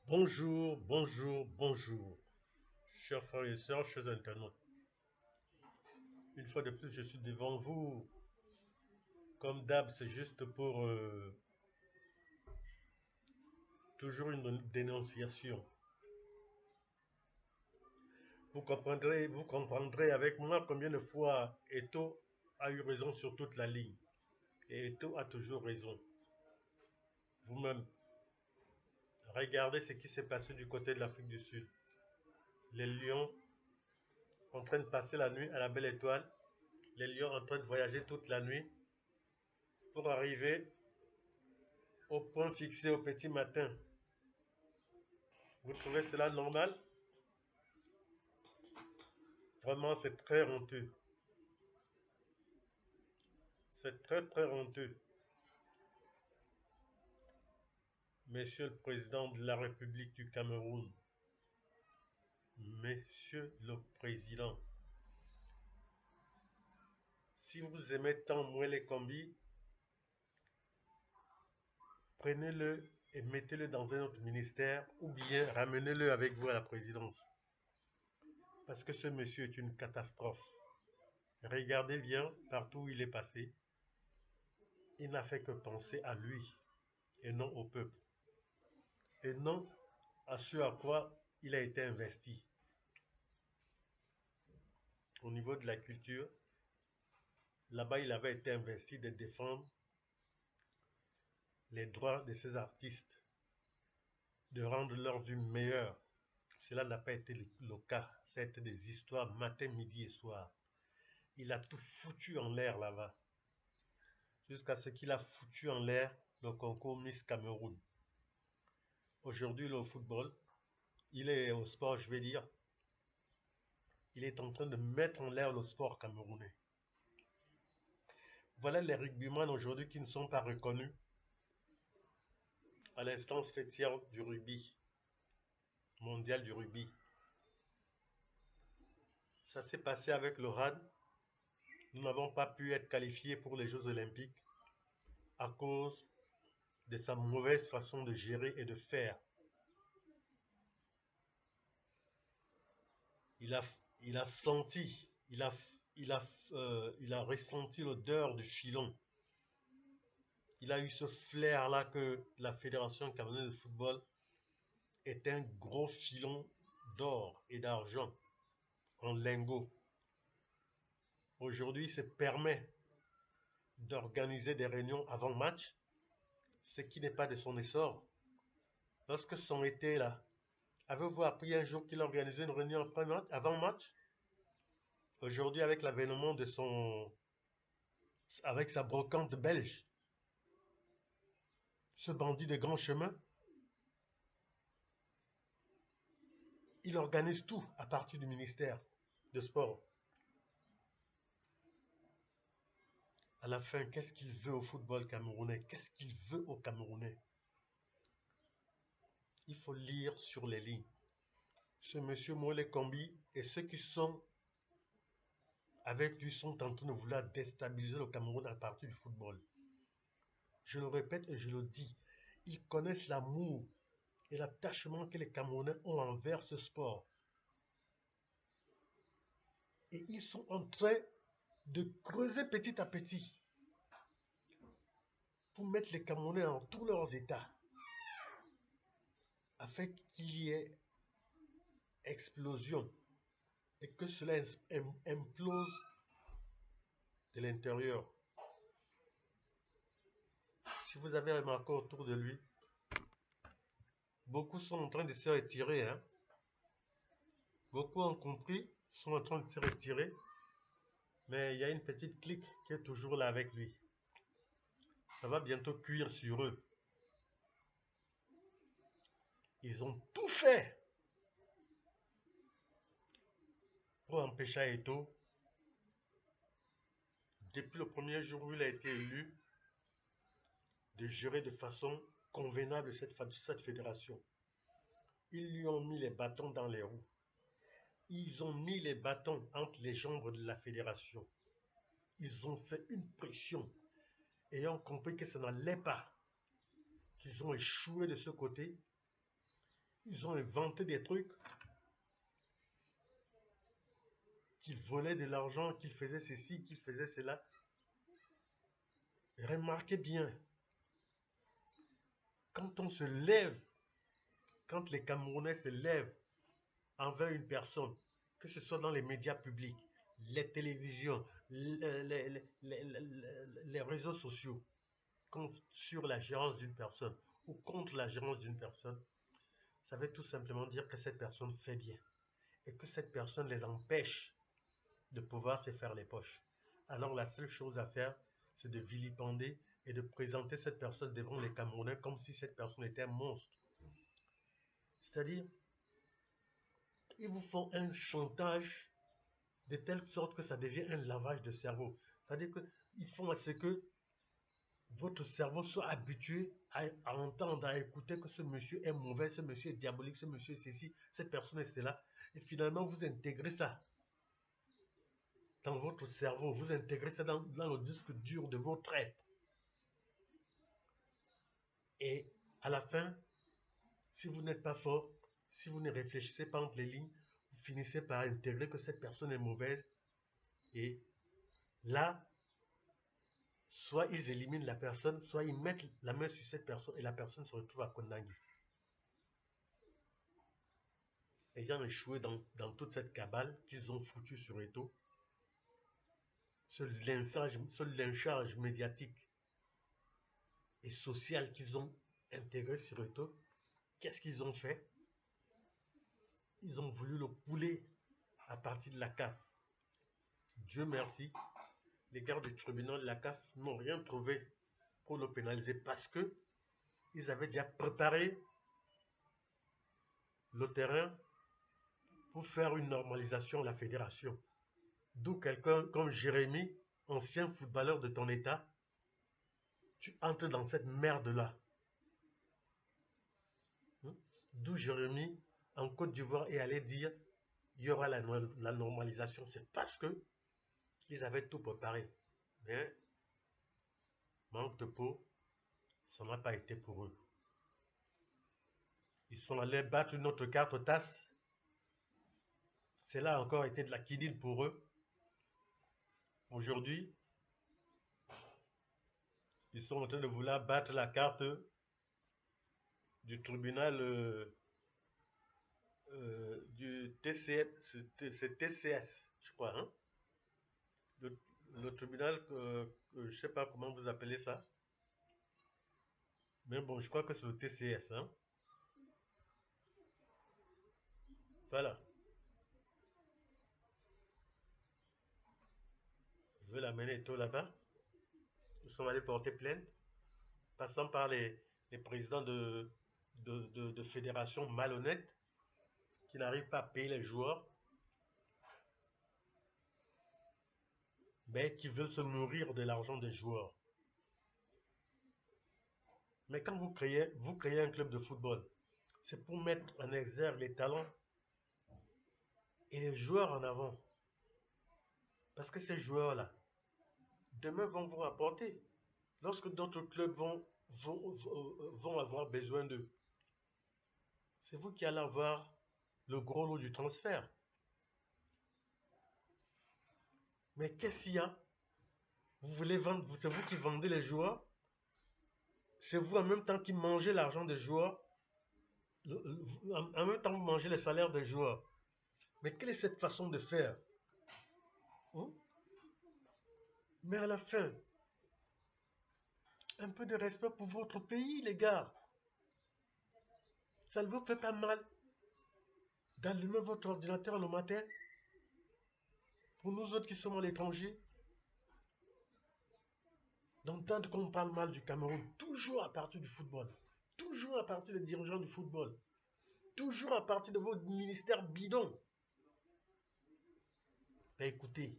Bonjour, bonjour, bonjour, chers frères et sœurs, chers internautes. Une fois de plus, je suis devant vous. Comme d'hab, c'est juste pour toujours une dénonciation. Vous comprendrez avec moi combien de fois Eto a eu raison sur toute la ligne. Et Eto a toujours raison. Vous-même, regardez ce qui s'est passé du côté de l'Afrique du Sud. Les lions en train de passer la nuit à la Belle Étoile. Les lions en train de voyager toute la nuit pour arriver au point fixé au petit matin. Vous trouvez cela normal? Vraiment, c'est très honteux. C'est très, très honteux. Monsieur le Président de la République du Cameroun, Monsieur le Président, si vous aimez tant Mwele Kombi, prenez-le et mettez-le dans un autre ministère ou bien ramenez-le avec vous à la présidence. Parce que ce monsieur est une catastrophe. Regardez bien partout où il est passé. Il n'a fait que penser à lui et non au peuple. Et non à ce à quoi il a été investi. Au niveau de la culture, là-bas, il avait été investi de défendre les droits de ces artistes, de rendre leur vie meilleure. Cela n'a pas été le cas. Ça a été des histoires matin, midi et soir. Il a tout foutu en l'air là-bas, jusqu'à ce qu'il a foutu en l'air le concours Miss Cameroun. Aujourd'hui, il est au football, il est au sport, je vais dire. Il est en train de mettre en l'air le sport camerounais. Voilà les rugbyman aujourd'hui qui ne sont pas reconnus à l'instance fêtière du rugby, mondial du rugby. Ça s'est passé avec le RAN. Nous n'avons pas pu être qualifiés pour les Jeux Olympiques à cause de sa mauvaise façon de gérer et de faire. Il a, il a senti, il a ressenti l'odeur du filon. Il a eu ce flair-là que la Fédération camerounaise de football est un gros filon d'or et d'argent en lingots. Aujourd'hui, il se permet d'organiser des réunions avant match, ce qui n'est pas de son essor. Lorsque son été là, avez-vous appris un jour qu'il a organisé une réunion avant match? Aujourd'hui, avec l'avènement de avec sa brocante belge, ce bandit de grand chemin, il organise tout à partir du ministère de sport. À la fin, qu'est-ce qu'il veut au football camerounais? Qu'est-ce qu'il veut aux Camerounais? Il faut lire sur les lignes. Ce monsieur Mole Kombi et ceux qui sont avec lui sont en train de vouloir déstabiliser le Cameroun à partir du football. Je le répète et je le dis, ils connaissent l'amour et l'attachement que les Camerounais ont envers ce sport. Et ils sont en train de creuser petit à petit pour mettre les Camerounais dans tous leurs états, afin qu'il y ait explosion et que cela implose de l'intérieur. Si vous avez remarqué autour de lui, beaucoup sont en train de se retirer. Hein. Beaucoup ont compris, sont en train de se retirer, mais il y a une petite clique qui est toujours là avec lui. Ça va bientôt cuire sur eux. Ils ont tout fait pour empêcher Eto'o, depuis le premier jour où il a été élu, de gérer de façon convenable cette fédération. Ils lui ont mis les bâtons dans les roues. Ils ont mis les bâtons entre les jambes de la fédération. Ils ont fait une pression, ayant compris que ça n'allait pas, qu'ils ont échoué de ce côté. Ils ont inventé des trucs, qu'ils volaient de l'argent, qu'ils faisaient ceci, qu'ils faisaient cela. Et remarquez bien, quand on se lève, quand les Camerounais se lèvent envers une personne, que ce soit dans les médias publics, les télévisions, les réseaux sociaux, sur la gérance d'une personne ou contre la gérance d'une personne, ça veut tout simplement dire que cette personne fait bien et que cette personne les empêche de pouvoir se faire les poches. Alors la seule chose à faire, c'est de vilipender et de présenter cette personne devant les Camerounais comme si cette personne était un monstre. C'est-à-dire, ils vous font un chantage de telle sorte que ça devient un lavage de cerveau. C'est-à-dire qu'ils font à ce que votre cerveau soit habitué à entendre, à écouter que ce monsieur est mauvais, ce monsieur est diabolique, ce monsieur est ceci, cette personne est cela. Et finalement, vous intégrez ça dans votre cerveau, vous intégrez ça dans le disque dur de votre être. Et à la fin, si vous n'êtes pas fort, si vous ne réfléchissez pas entre les lignes, vous finissez par intégrer que cette personne est mauvaise. Et là, soit ils éliminent la personne, soit ils mettent la main sur cette personne et la personne se retrouve à condamner. Ayant échoué dans toute cette cabale qu'ils ont foutu sur Eto'o, ce lynchage médiatique et social qu'ils ont intégré sur Eto'o, qu'est-ce qu'ils ont fait? Ils ont voulu le couler à partir de la CAF. Dieu merci, les gardes du tribunal de la CAF n'ont rien trouvé pour le pénaliser parce que ils avaient déjà préparé le terrain pour faire une normalisation à la fédération. D'où quelqu'un comme Jérémy, ancien footballeur de ton état, tu entres dans cette merde-là. D'où Jérémy, en Côte d'Ivoire, est allé dire il y aura la normalisation. C'est parce que ils avaient tout préparé. Mais, manque de peau, ça n'a pas été pour eux. Ils sont allés battre une autre carte aux tasses. Cela a encore été de la quinine pour eux. Aujourd'hui, ils sont en train de vouloir battre la carte du tribunal du TCS, c'est TCS, je crois, hein? le, le tribunal, je ne sais pas comment vous appelez ça, mais bon, je crois que c'est le TCS, hein? Voilà, ils veulent amener tout là-bas. Ils sont allés porter plainte, passant par les présidents de fédérations malhonnêtes qui n'arrivent pas à payer les joueurs, mais qui veulent se nourrir de l'argent des joueurs. Mais quand vous créez un club de football, c'est pour mettre en exergue les talents et les joueurs en avant. Parce que ces joueurs-là, demain vont vous rapporter. Lorsque d'autres clubs vont avoir besoin d'eux, c'est vous qui allez avoir le gros lot du transfert. Mais qu'est-ce qu'il y a? Vous voulez vendre, c'est vous qui vendez les joueurs, c'est vous en même temps qui mangez l'argent des joueurs, en même temps vous mangez les salaires des joueurs. Mais quelle est cette façon de faire? Hein? Mais à la fin, un peu de respect pour votre pays, les gars. Ça ne vous fait pas mal d'allumer votre ordinateur le matin pour nous autres qui sommes à l'étranger, d'entendre qu'on parle mal du Cameroun, toujours à partir du football, toujours à partir des dirigeants du football, toujours à partir de vos ministères bidons. Ben écoutez,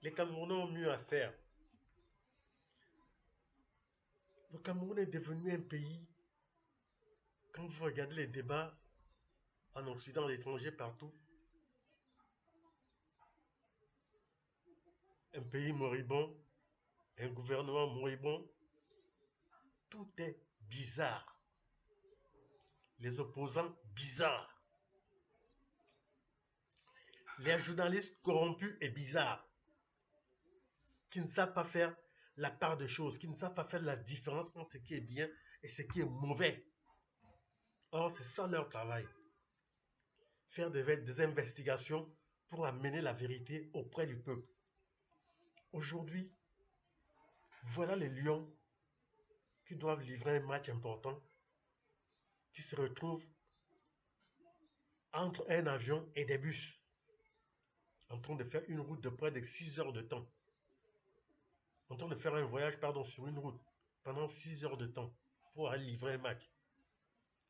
les Camerounais ont mieux à faire. Le Cameroun est devenu un pays, quand vous regardez les débats en Occident, à l'étranger, partout, un pays moribond, un gouvernement moribond, tout est bizarre. les opposants bizarres, les journalistes corrompus et bizarres, qui ne savent pas faire la part des choses, qui ne savent pas faire la différence entre ce qui est bien et ce qui est mauvais. Or, c'est ça leur travail. Faire des investigations pour amener la vérité auprès du peuple. Aujourd'hui, voilà les Lions qui doivent livrer un match important, qui se retrouvent entre un avion et des bus, en train de faire une route de près de 6 heures de temps. En train de faire un voyage, sur une route pendant 6 heures de temps pour aller livrer un match.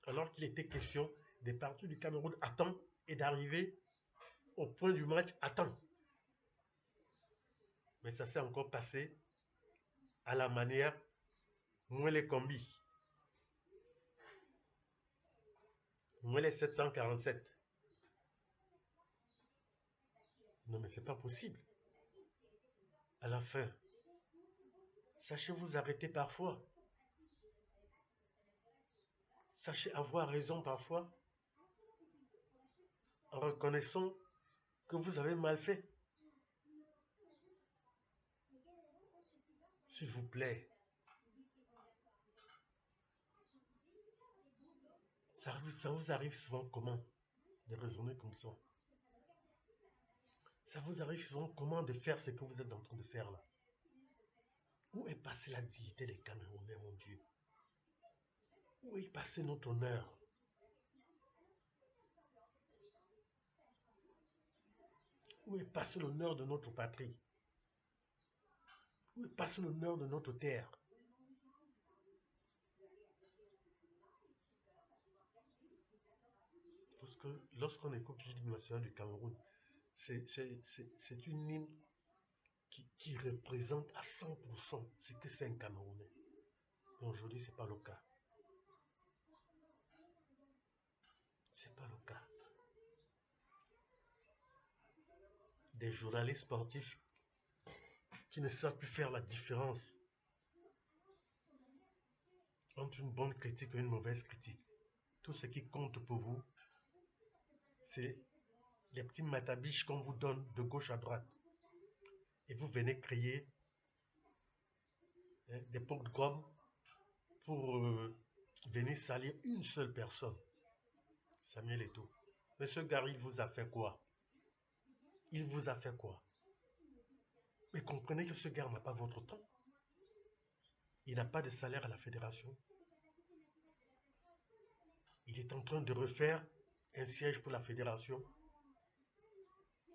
Alors qu'il était question de partir du Cameroun à temps et d'arriver au point du match à temps. Mais ça s'est encore passé à la manière Mwele Kombi. Mwele 747. Non mais c'est pas possible. À la fin, sachez vous arrêter parfois. Sachez avoir raison parfois en reconnaissant que vous avez mal fait. S'il vous plaît. Ça vous arrive souvent comment de raisonner comme ça? Ça vous arrive souvent comment de faire ce que vous êtes en train de faire là? Où est passée la dignité des Camerounais, mon Dieu? Où est passé notre honneur? Où est passé l'honneur de notre patrie? Où est passé l'honneur de notre terre? Parce que lorsqu'on écoute l'hymne national du Cameroun, c'est une hymne qui représente à 100% ce que c'est un Camerounais. Mais aujourd'hui, ce n'est pas le cas. C'est pas le cas. Des journalistes sportifs qui ne savent plus faire la différence entre une bonne critique et une mauvaise critique. Tout ce qui compte pour vous, c'est les petits matabiches qu'on vous donne de gauche à droite. Et vous venez créer des pogroms pour venir salir une seule personne. Samuel Eto'o. Monsieur Gary, il vous a fait quoi? Il vous a fait quoi? Mais comprenez que ce gars n'a pas votre temps. Il n'a pas de salaire à la fédération. Il est en train de refaire un siège pour la fédération.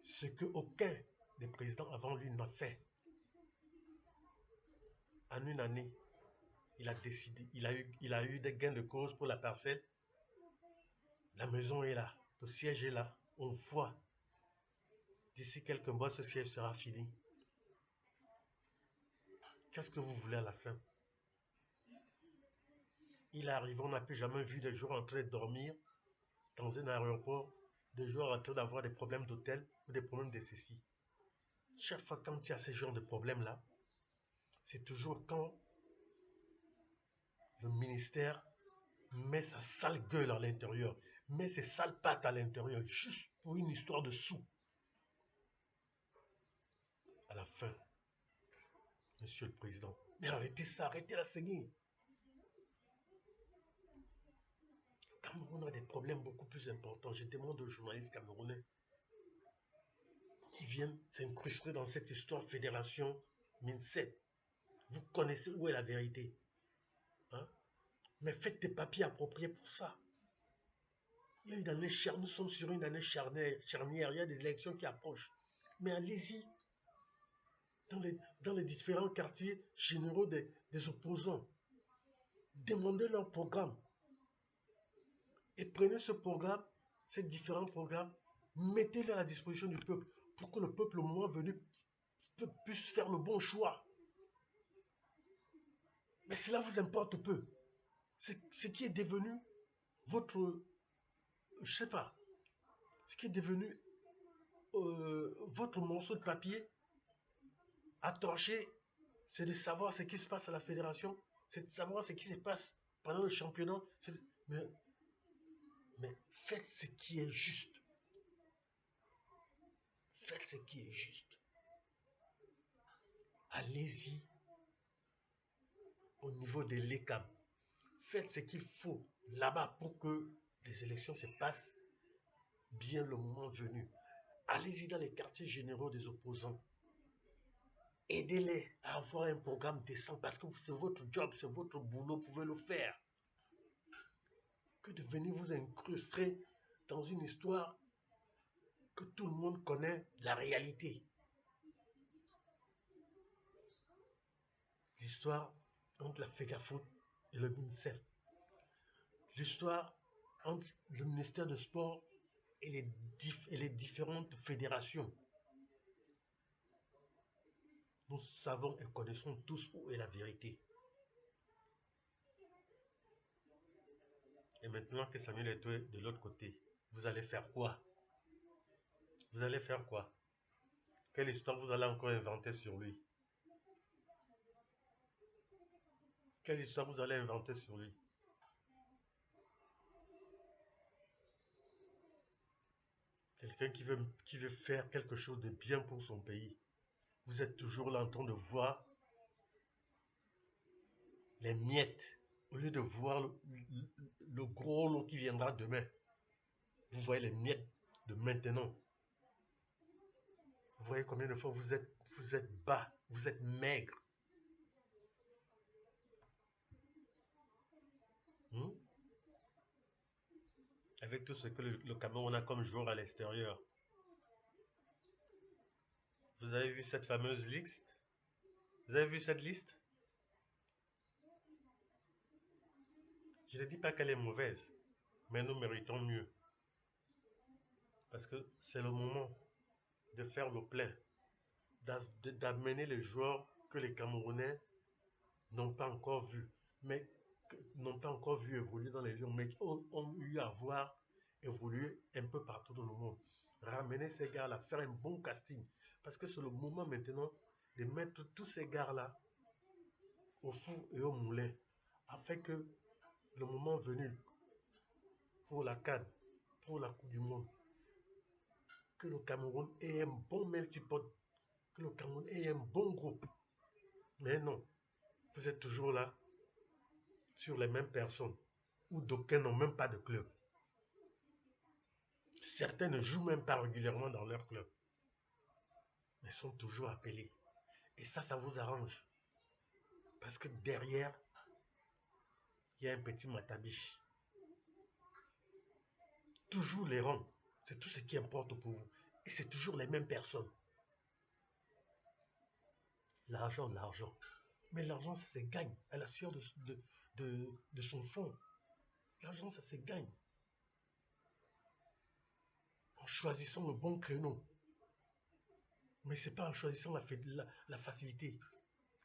Ce que aucun des présidents avant lui n'a fait. En une année, il a décidé, il a eu des gains de cause pour la parcelle. La maison est là, le siège est là. On voit. D'ici quelques mois, ce siège sera fini. Qu'est-ce que vous voulez à la fin? Il arrive, on n'a plus jamais vu des gens en train de dormir dans un aéroport, des gens en train d'avoir des problèmes d'hôtel ou des problèmes de ceci. Chaque fois quand il y a ce genre de problème-là, c'est toujours quand le ministère met sa sale gueule à l'intérieur, met ses sales pattes à l'intérieur, juste pour une histoire de sous. À la fin, Monsieur le Président, mais arrêtez ça, arrêtez la saignée. Le Cameroun a des problèmes beaucoup plus importants. Je demande aux journalistes camerounais qui viennent s'incruster dans cette histoire fédération MINSEP. Vous connaissez où est la vérité. Hein? Mais faites des papiers appropriés pour ça. Il y a une année charnière, nous sommes sur une année charnière, il y a des élections qui approchent. Mais allez-y dans les différents quartiers généraux des opposants. Demandez leur programme. Et prenez ce programme, ces différents programmes, mettez-les à la disposition du peuple pour que le peuple, au moment venu, puisse faire le bon choix. Mais cela vous importe peu. Ce qui est devenu votre, je sais pas, ce qui est devenu votre morceau de papier à torcher, c'est de savoir ce qui se passe à la fédération, c'est de savoir ce qui se passe pendant le championnat. Mais Mais faites ce qui est juste. Faites ce qui est juste. Allez-y au niveau de l'ECAM. Faites ce qu'il faut là-bas pour que les élections se passent bien le moment venu. Allez-y dans les quartiers généraux des opposants. Aidez-les à avoir un programme décent parce que c'est votre job, c'est votre boulot, vous pouvez le faire. Que de venir vous incruster dans une histoire que tout le monde connaît la réalité. L'histoire entre la FEGAFOOT et le MINSEF. L'histoire entre le ministère de Sport et les différentes fédérations. Nous savons et connaissons tous où est la vérité. Et maintenant que Samuel Eto'o est de l'autre côté, vous allez faire quoi? Vous allez faire quoi? Quelle histoire vous allez encore inventer sur lui? Quelle histoire vous allez inventer sur lui? Quelqu'un qui veut faire quelque chose de bien pour son pays. Vous êtes toujours là en train de voir les miettes au lieu de voir le gros lot qui viendra demain. Vous voyez les miettes de maintenant. Vous voyez combien de fois vous êtes bas, vous êtes maigre. Hmm? Avec tout ce que le Cameroun a comme joueur à l'extérieur. Vous avez vu cette fameuse liste? Vous avez vu cette liste? Je ne dis pas qu'elle est mauvaise, mais nous méritons mieux. Parce que c'est le moment de faire le plein, d'amener les joueurs que les Camerounais n'ont pas encore vus, mais n'ont pas encore vu évoluer dans les Lions, mais ont eu à voir évoluer un peu partout dans le monde. Ramener ces gars-là, faire un bon casting, parce que c'est le moment maintenant de mettre tous ces gars-là au four et au moulin, afin que le moment venu pour la CAN, pour la Coupe du Monde, que le Cameroun ait un bon multipod, que le Cameroun ait un bon groupe. Mais non, vous êtes toujours là sur les mêmes personnes, où d'aucuns n'ont même pas de club. Certains ne jouent même pas régulièrement dans leur club, mais sont toujours appelés. Et ça vous arrange. Parce que derrière, il y a un petit matabiche. Toujours les rangs, c'est tout ce qui importe pour vous. Et c'est toujours les mêmes personnes. L'argent, l'argent. Mais l'argent, ça se gagne à la sueur de son fond. L'argent, ça se gagne. En choisissant le bon créneau. Mais ce n'est pas en choisissant la facilité.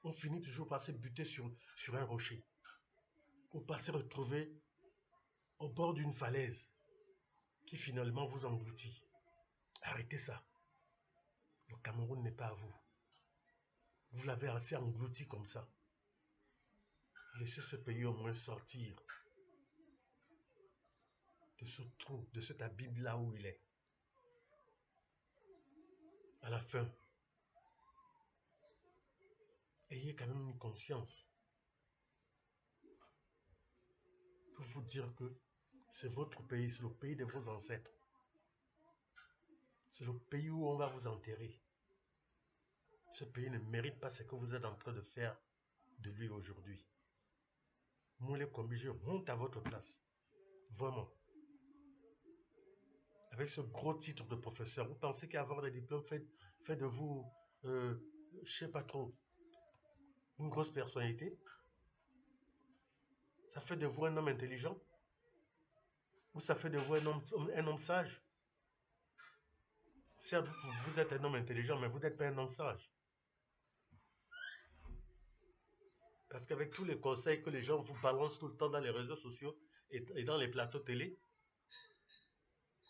On finit toujours par se buter sur un rocher. Ou par se retrouver au bord d'une falaise qui finalement vous engloutit. Arrêtez ça. Le Cameroun n'est pas à vous. Vous l'avez assez englouti comme ça. Laissez ce pays au moins sortir de ce trou, de cet abîme là où il est. À la fin, ayez quand même une conscience pour vous dire que c'est votre pays, c'est le pays de vos ancêtres. C'est le pays où on va vous enterrer. Ce pays ne mérite pas ce que vous êtes en train de faire de lui aujourd'hui. Moulé Kombi, je monte à votre place. Vraiment. Avec ce gros titre de professeur, vous pensez qu'avoir des diplômes fait de vous, je sais pas trop, une grosse personnalité? Ça fait de vous un homme intelligent? Ou ça fait de vous un homme sage? Certes, vous êtes un homme intelligent, mais vous n'êtes pas un homme sage. Parce qu'avec tous les conseils que les gens vous balancent tout le temps dans les réseaux sociaux et dans les plateaux télé,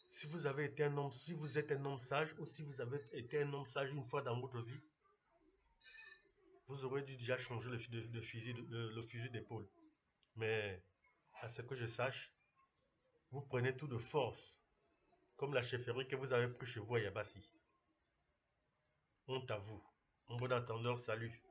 si vous avez été un homme, si vous êtes un homme sage ou si vous avez été un homme sage une fois dans votre vie, vous aurez dû déjà changer le fusil d'épaule. Mais à ce que je sache, Vous prenez tout de force, comme la chefferie que vous avez pris chez vous à Yabassi. Honte à vous. En bon attendeur, salut.